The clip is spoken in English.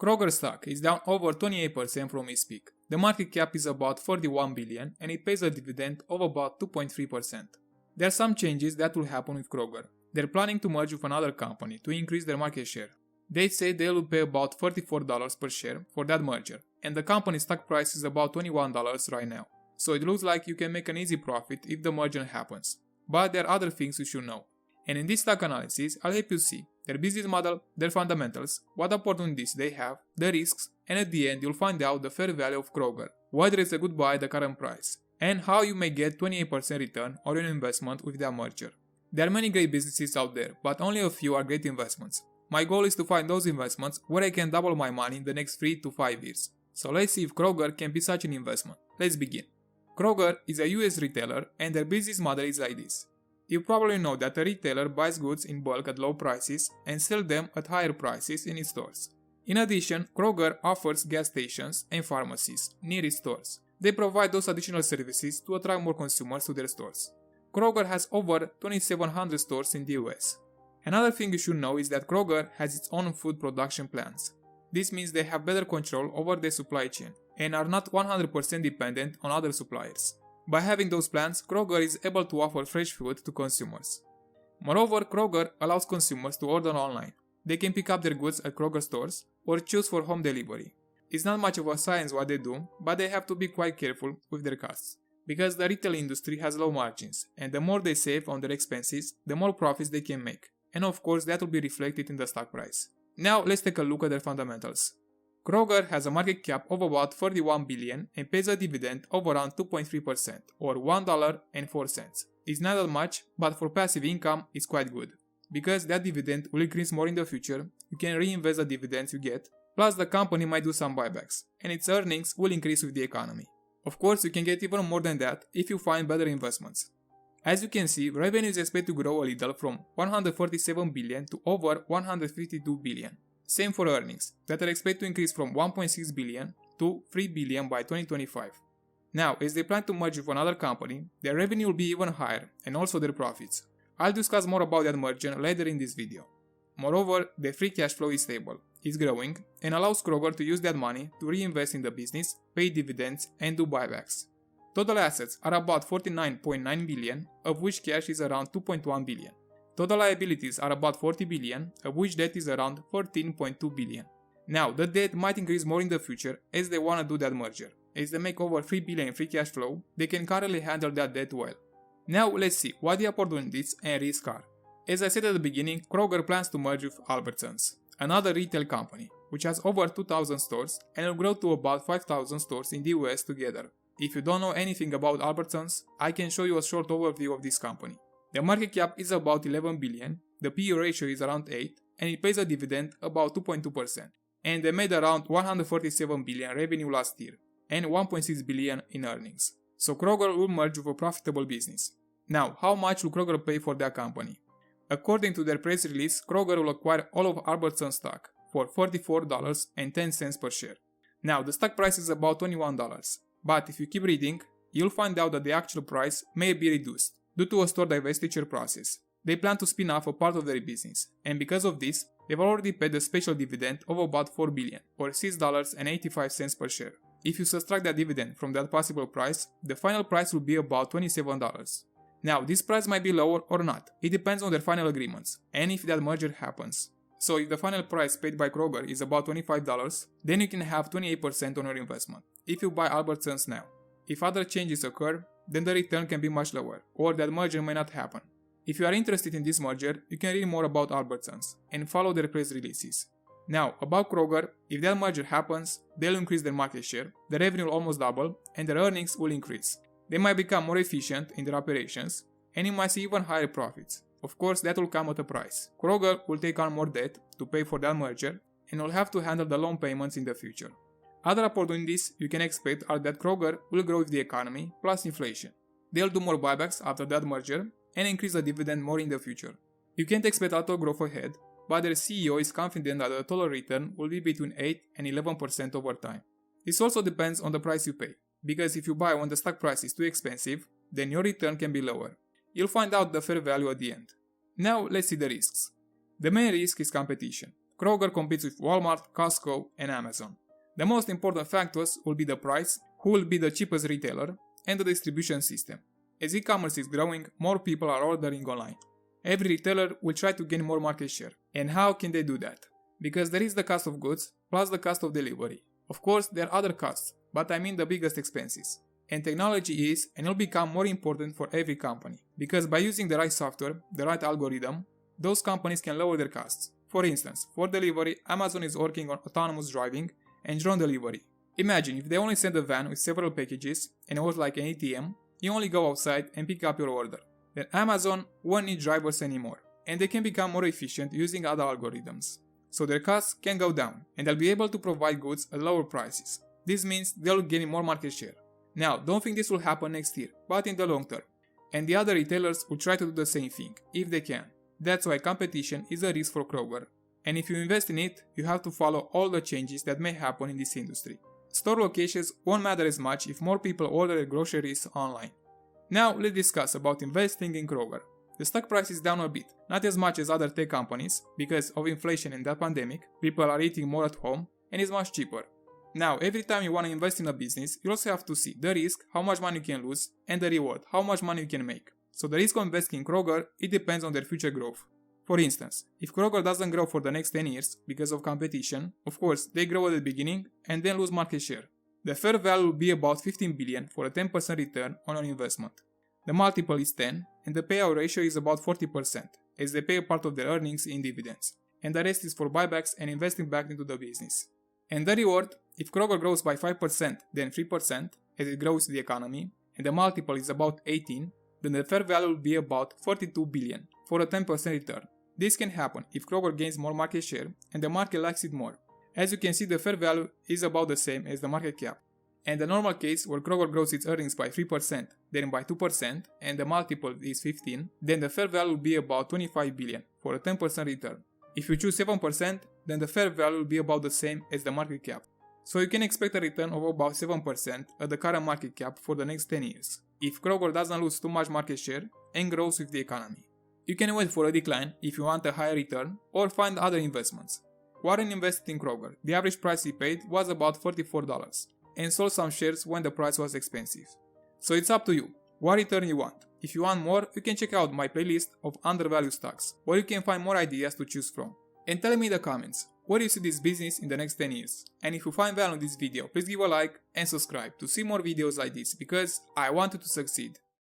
Kroger stock is down over 28% from its peak. The market cap is about 41 billion and it pays a dividend of about 2.3%. There are some changes that will happen with Kroger. They're planning to merge with another company to increase their market share. They say they will pay about $34 per share for that merger, and the company's stock price is about $21 right now. So it looks like you can make an easy profit if the merger happens. But there are other things you should know. And in this stock analysis, I'll help you see their business model, their fundamentals, what opportunities they have, the risks, and at the end you'll find out the fair value of Kroger, whether it's a good buy at the current price, and how you may get 28% return on your investment with that merger. There are many great businesses out there, but only a few are great investments. My goal is to find those investments where I can double my money in the next 3 to 5 years. So let's see if Kroger can be such an investment. Let's begin. Kroger is a US retailer and their business model is like this. You probably know that a retailer buys goods in bulk at low prices and sells them at higher prices in its stores. In addition, Kroger offers gas stations and pharmacies near its stores. They provide those additional services to attract more consumers to their stores. Kroger has over 2,700 stores in the US. Another thing you should know is that Kroger has its own food production plants. This means they have better control over their supply chain and are not 100% dependent on other suppliers. By having those plants, Kroger is able to offer fresh food to consumers. Moreover, Kroger allows consumers to order online. They can pick up their goods at Kroger stores or choose for home delivery. It's not much of a science what they do, but they have to be quite careful with their costs, because the retail industry has low margins, and the more they save on their expenses, the more profits they can make. And of course that will be reflected in the stock price. Now let's take a look at their fundamentals. Kroger has a market cap of about 41 billion and pays a dividend of around 2.3% or $1.04. It's not that much, but for passive income it's quite good. Because that dividend will increase more in the future, you can reinvest the dividends you get, plus the company might do some buybacks, and its earnings will increase with the economy. Of course, you can get even more than that if you find better investments. As you can see, revenue is expected to grow a little from 147 billion to over 152 billion. Same for earnings, that are expected to increase from 1.6 billion to 3 billion by 2025. Now, as they plan to merge with another company, their revenue will be even higher and also their profits. I'll discuss more about that merger later in this video. Moreover, their free cash flow is stable, is growing, and allows Kroger to use that money to reinvest in the business, pay dividends, and do buybacks. Total assets are about 49.9 billion, of which cash is around 2.1 billion. Total liabilities are about 40 billion, of which debt is around 14.2 billion. Now, the debt might increase more in the future as they want to do that merger. As they make over 3 billion in free cash flow, they can currently handle that debt well. Now let's see what the opportunities and risks are. As I said at the beginning, Kroger plans to merge with Albertsons, another retail company, which has over 2,000 stores and will grow to about 5,000 stores in the US together. If you don't know anything about Albertsons, I can show you a short overview of this company. The market cap is about 11 billion, the PE ratio is around 8, and it pays a dividend about 2.2%. And they made around 147 billion revenue last year, and 1.6 billion in earnings. So Kroger will merge with a profitable business. Now, how much will Kroger pay for that company? According to their press release, Kroger will acquire all of Albertsons stock for $44.10 per share. Now, the stock price is about $21, but if you keep reading, you'll find out that the actual price may be reduced due to a store divestiture process. They plan to spin off a part of their business, and because of this, they've already paid a special dividend of about $4 billion, or $6.85 per share. If you subtract that dividend from that possible price, the final price will be about $27. Now, this price might be lower or not, it depends on their final agreements, and if that merger happens. So if the final price paid by Kroger is about $25, then you can have 28% on your investment, if you buy Albertsons now. If other changes occur, then the return can be much lower, or that merger may not happen. If you are interested in this merger, you can read more about Albertsons, and follow their press releases. Now, about Kroger, if that merger happens, they'll increase their market share, their revenue will almost double, and their earnings will increase. They might become more efficient in their operations, and you might see even higher profits. Of course, that will come at a price. Kroger will take on more debt to pay for that merger, and will have to handle the loan payments in the future. Other opportunities you can expect are that Kroger will grow with the economy plus inflation. They'll do more buybacks after that merger, and increase the dividend more in the future. You can't expect a lot of growth ahead, but their CEO is confident that the total return will be between 8 and 11% over time. This also depends on the price you pay, because if you buy when the stock price is too expensive, then your return can be lower. You'll find out the fair value at the end. Now let's see the risks. The main risk is competition. Kroger competes with Walmart, Costco, and Amazon. The most important factors will be the price, who will be the cheapest retailer, and the distribution system. As e-commerce is growing, more people are ordering online. Every retailer will try to gain more market share. And how can they do that? Because there is the cost of goods plus the cost of delivery. Of course, there are other costs, but I mean the biggest expenses. And technology is and will become more important for every company. Because by using the right software, the right algorithm, those companies can lower their costs. For instance, for delivery, Amazon is working on autonomous driving and drone delivery. Imagine if they only send a van with several packages and it was like an ATM, you only go outside and pick up your order. Then Amazon won't need drivers anymore, and they can become more efficient using other algorithms. So their costs can go down, and they'll be able to provide goods at lower prices. This means they'll gain more market share. Now, don't think this will happen next year, but in the long term. And the other retailers will try to do the same thing, if they can. That's why competition is a risk for Kroger. And if you invest in it, you have to follow all the changes that may happen in this industry. Store locations won't matter as much if more people order their groceries online. Now, let's discuss about investing in Kroger. The stock price is down a bit, not as much as other tech companies, because of inflation and the pandemic, people are eating more at home, and it's much cheaper. Now, every time you want to invest in a business, you also have to see the risk, how much money you can lose, and the reward, how much money you can make. So the risk of investing in Kroger, it depends on their future growth. For instance, if Kroger doesn't grow for the next 10 years because of competition, of course, they grow at the beginning and then lose market share. The fair value will be about 15 billion for a 10% return on an investment. The multiple is 10 and the payout ratio is about 40%, as they pay a part of their earnings in dividends, and the rest is for buybacks and investing back into the business. And the reward, if Kroger grows by 5%, then 3%, as it grows the economy, and the multiple is about 18, then the fair value will be about 42 billion for a 10% return. This can happen if Kroger gains more market share and the market likes it more. As you can see, the fair value is about the same as the market cap. And the normal case where Kroger grows its earnings by 3%, then by 2%, and the multiple is 15, then the fair value will be about 25 billion for a 10% return. If you choose 7%, then the fair value will be about the same as the market cap. So you can expect a return of about 7% at the current market cap for the next 10 years, if Kroger doesn't lose too much market share and grows with the economy. You can wait for a decline if you want a higher return or find other investments. Warren invested in Kroger. The average price he paid was about $44 and sold some shares when the price was expensive. So it's up to you, what return you want. If you want more, you can check out my playlist of undervalued stocks, where you can find more ideas to choose from. And tell me in the comments, where do you see this business in the next 10 years? And if you find value in this video, please give a like and subscribe to see more videos like this, because I want you to succeed.